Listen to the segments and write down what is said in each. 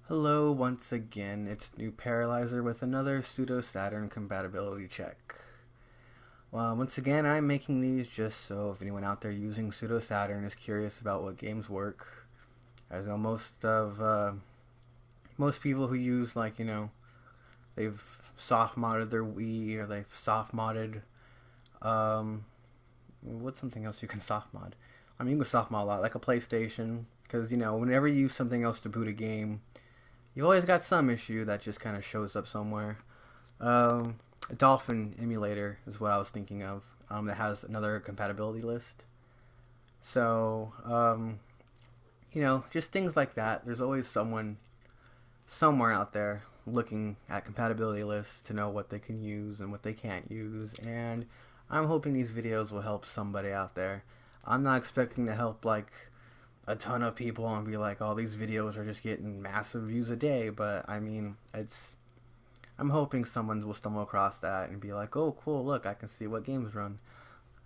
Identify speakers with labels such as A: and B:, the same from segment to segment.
A: Hello once again, it's New Paralyzer with another Pseudo Saturn compatibility check. Well, once again, I'm making these just so if anyone out there using Pseudo Saturn is curious about what games work. As I know most people who use they've soft modded their Wii or they've soft modded um what's something else you can soft mod? I mean, you can soft mod a lot like a PlayStation because whenever you use something else to boot a game, you always got some issue that just kind of shows up somewhere. Um, a Dolphin emulator is what I was thinking of. That has another compatibility list. So, just things like that. There's always someone somewhere out there looking at compatibility lists to know what they can use and what they can't use. And I'm hoping these videos will help somebody out there. I'm not expecting to help like a ton of people and be like, oh, these videos are just getting massive views a day. But I mean, I'm hoping someone will stumble across that and be like, oh, cool, look, I can see what games run.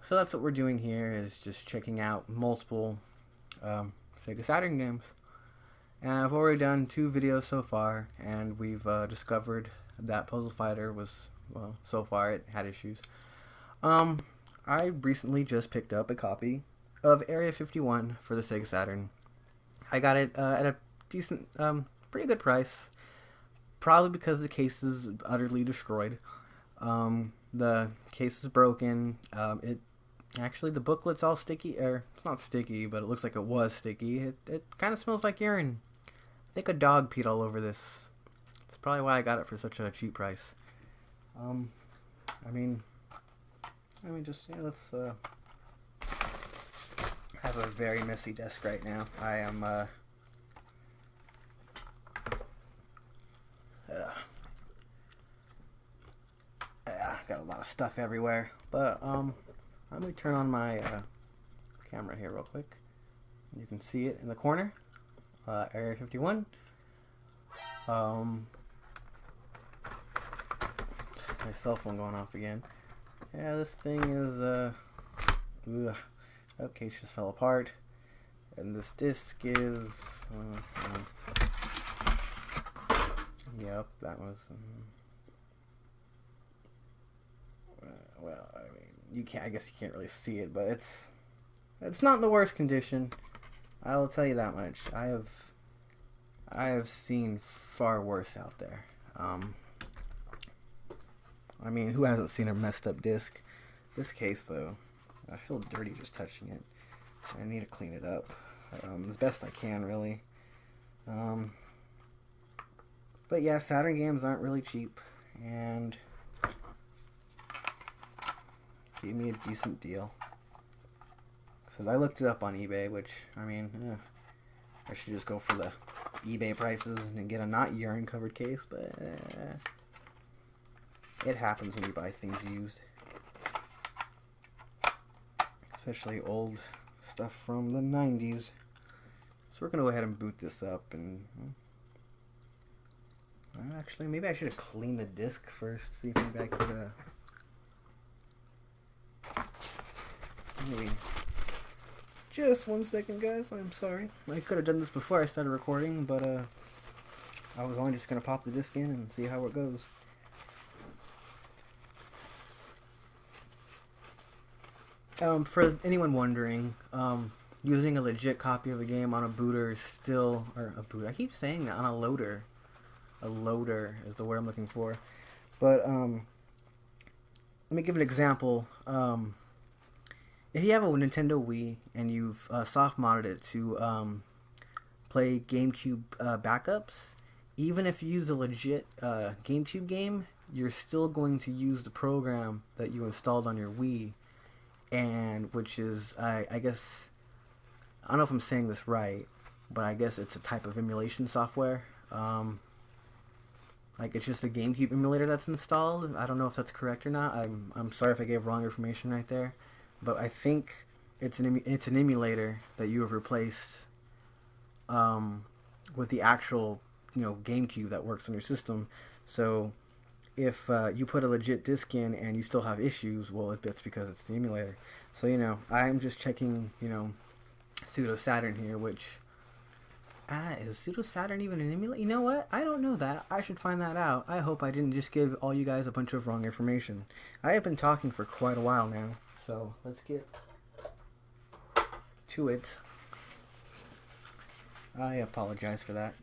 A: So that's what we're doing here is just checking out multiple Sega Saturn games. And I've already done 2 videos so far, and we've discovered that Puzzle Fighter was, well, so far it had issues. Um, I recently just picked up a copy of Area 51 for the Sega Saturn. I got it at a decent, pretty good price. Probably because the case is utterly destroyed. The case is broken. It actually the booklet's all sticky, or it's not sticky, but it looks like it was sticky. It kind of smells like urine. I think a dog peed all over this. That's probably why I got it for such a cheap price. Um, I mean, just yeah, let's have a very messy desk right now. I am got a lot of stuff everywhere, but let me turn on my camera here real quick. You can see it in the corner. Area 51. Um, my cell phone going off again. Yeah, this thing is that case just fell apart, and this disc is yep, that was well, I mean, you can't. I guess you can't really see it, but it's not in the worst condition. I will tell you that much. I have seen far worse out there. I mean, who hasn't seen a messed up disc? This case, though, I feel dirty just touching it. I need to clean it up as best I can, really. Um, but yeah, Saturn games aren't really cheap, and gave me a decent deal. Because I looked it up on eBay, which, I mean, I should just go for the eBay prices and get a not urine covered case, but it happens when you buy things used. Especially old stuff from the 90s. So we're going to go ahead and boot this up and... actually, maybe I should have cleaned the disc first. See if maybe I could... maybe... Just 1 second, guys. I'm sorry. I could have done this before I started recording, but I was only just going to pop the disc in and see how it goes. For anyone wondering, using a legit copy of a game on a booter is still... Or a booter. I keep saying that. On a loader. A loader is the word I'm looking for. But, let me give an example. If you have a Nintendo Wii and you've soft modded it to play GameCube backups, even if you use a legit GameCube game, you're still going to use the program that you installed on your Wii, and which is I guess I don't know if I'm saying this right, but I guess it's a type of emulation software. Like it's just a GameCube emulator that's installed. I don't know if that's correct or not. I'm sorry if I gave wrong information right there, but I think it's an emulator that you have replaced with the actual GameCube that works on your system. So if you put a legit disc in and you still have issues, well, it's because it's the emulator. So I'm just checking Pseudo Saturn here, which Is Pseudo Saturn even an emulator? You know what? I don't know that. I should find that out. I hope I didn't just give all you guys a bunch of wrong information. I have been talking for quite a while now, so let's get to it. I apologize for that.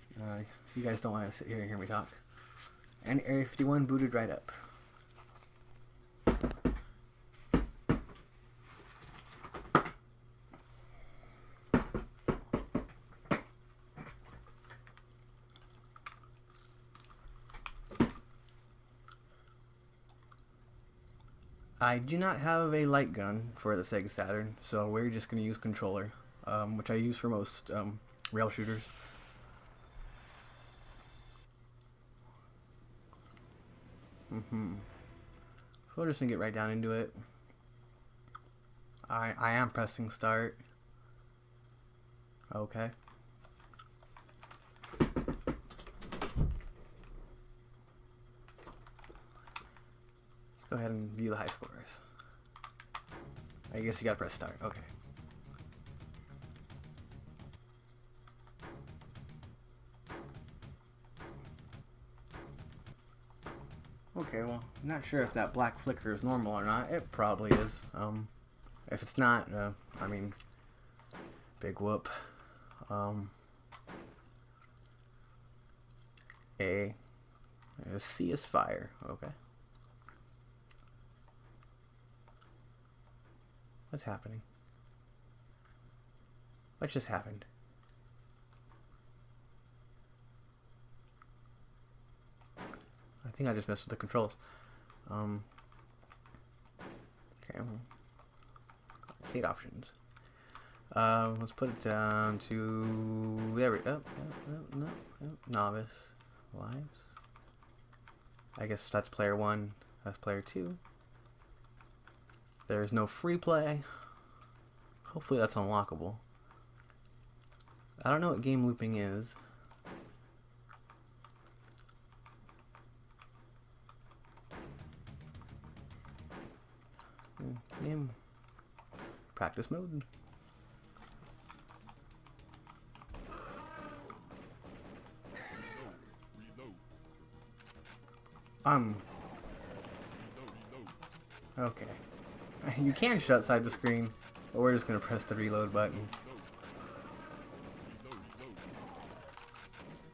A: You guys don't want to sit here and hear me talk. And Area 51 booted right up. I do not have a light gun for the Sega Saturn, so we're just going to use controller, which I use for most rail shooters. So we're just going to get right down into it. I am pressing start. Okay. Go ahead and view the high scores. I guess you gotta press start. Okay. Okay, well, I'm not sure if that black flicker is normal or not. It probably is. If it's not, I mean, big whoop. C is fire. Okay. What's happening? What just happened? I think I just messed with the controls. Okay. Arcade options. Let's put it down to there we go. No, novice lives. I guess that's player 1. That's player 2. There's no free play. Hopefully that's unlockable. I don't know what game looping is. Game practice mode. Okay. You can shoot outside the screen, but we're just gonna press the reload button.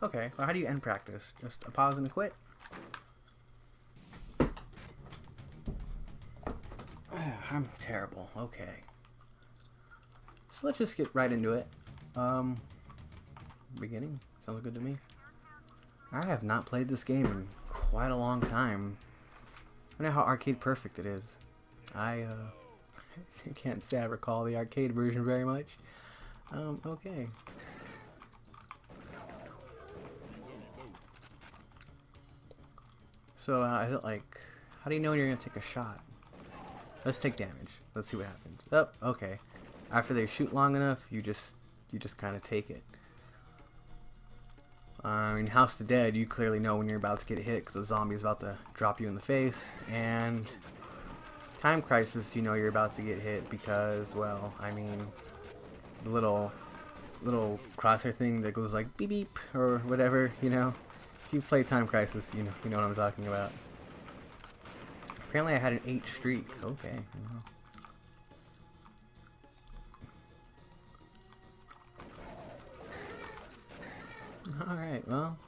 A: Okay, well how do you end practice? Just a pause and a quit? I'm terrible. Okay. So let's just get right into it. Beginning. Sounds good to me. I have not played this game in quite a long time. I know how arcade perfect it is. I can't say I recall the arcade version very much. Okay. So, is it like, how do you know when you're gonna take a shot? Let's take damage. Let's see what happens. Oh, okay. After they shoot long enough, you just kind of take it. In House of the Dead, you clearly know when you're about to get hit because a zombie is about to drop you in the face, and Time Crisis, you know you're about to get hit because, well, I mean, the little crosshair thing that goes like beep beep or whatever, you know. If you've played Time Crisis, you know what I'm talking about. Apparently I had an 8 streak. Okay. Alright, well.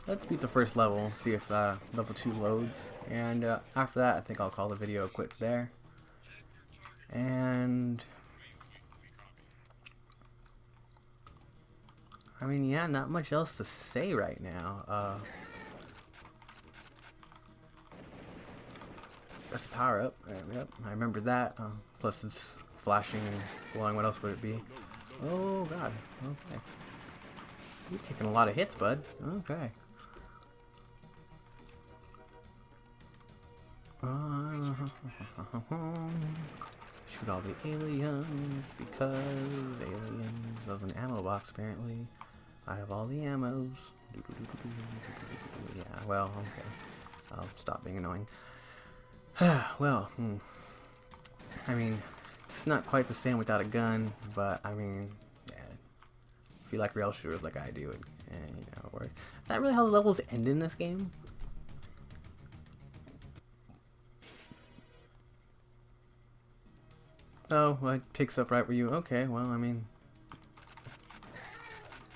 A: Let's beat the first level, see if level 2 loads. And after that, I think I'll call the video quit there. And I mean, yeah, not much else to say right now. That's a power up. Yep, I remember that. Plus it's flashing and glowing. What else would it be? Oh god. Okay. You're taking a lot of hits, bud. Okay. Shoot all the aliens because aliens. That was an ammo box apparently. I have all the ammos. Yeah, well, okay. I'll stop being annoying. Well, I mean, it's not quite the same without a gun, but I mean, yeah, you like rail shooters like I do, and you know, or is that really how the levels end in this game? Oh, well, it picks up right where you. Okay, well, I mean,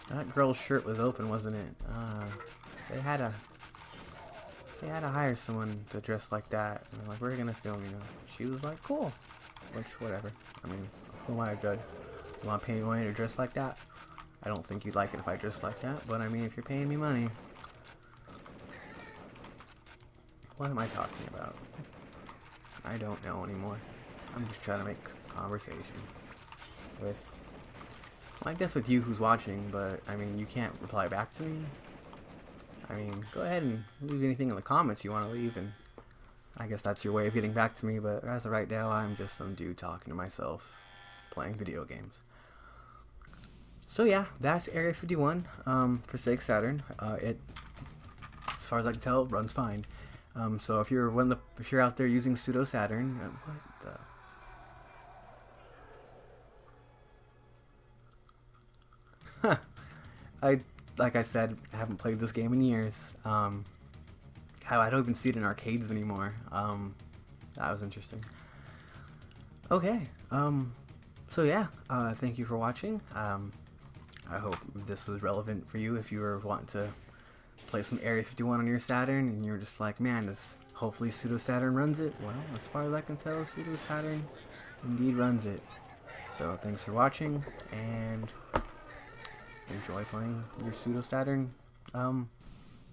A: that girl's shirt was open, wasn't it? They had to hire someone to dress like that. And they're like, we're gonna film, you know. She was like, cool. Which, whatever. I mean, who am I to judge? You want to pay me money to dress like that? I don't think you'd like it if I dressed like that, but I mean, if you're paying me money. What am I talking about? I don't know anymore. I'm just trying to make conversation with, well, I guess with you who's watching, but I mean, you can't reply back to me. I mean, go ahead and leave anything in the comments you want to leave, and I guess that's your way of getting back to me, but as of right now, I'm just some dude talking to myself, playing video games. So yeah, that's Area 51 for Sega Saturn. It, as far as I can tell, runs fine. So if you're if you're out there using pseudo Saturn, what the? Like I said, I haven't played this game in years. I don't even see it in arcades anymore. That was interesting. Okay. So yeah, thank you for watching. I hope this was relevant for you if you were wanting to play some Area 51 on your Saturn and you're just like, man, hopefully Pseudo Saturn runs it. Well, as far as I can tell, Pseudo Saturn indeed runs it. So thanks for watching, and enjoy playing your Pseudo Saturn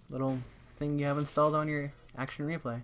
A: little thing you have installed on your Action Replay.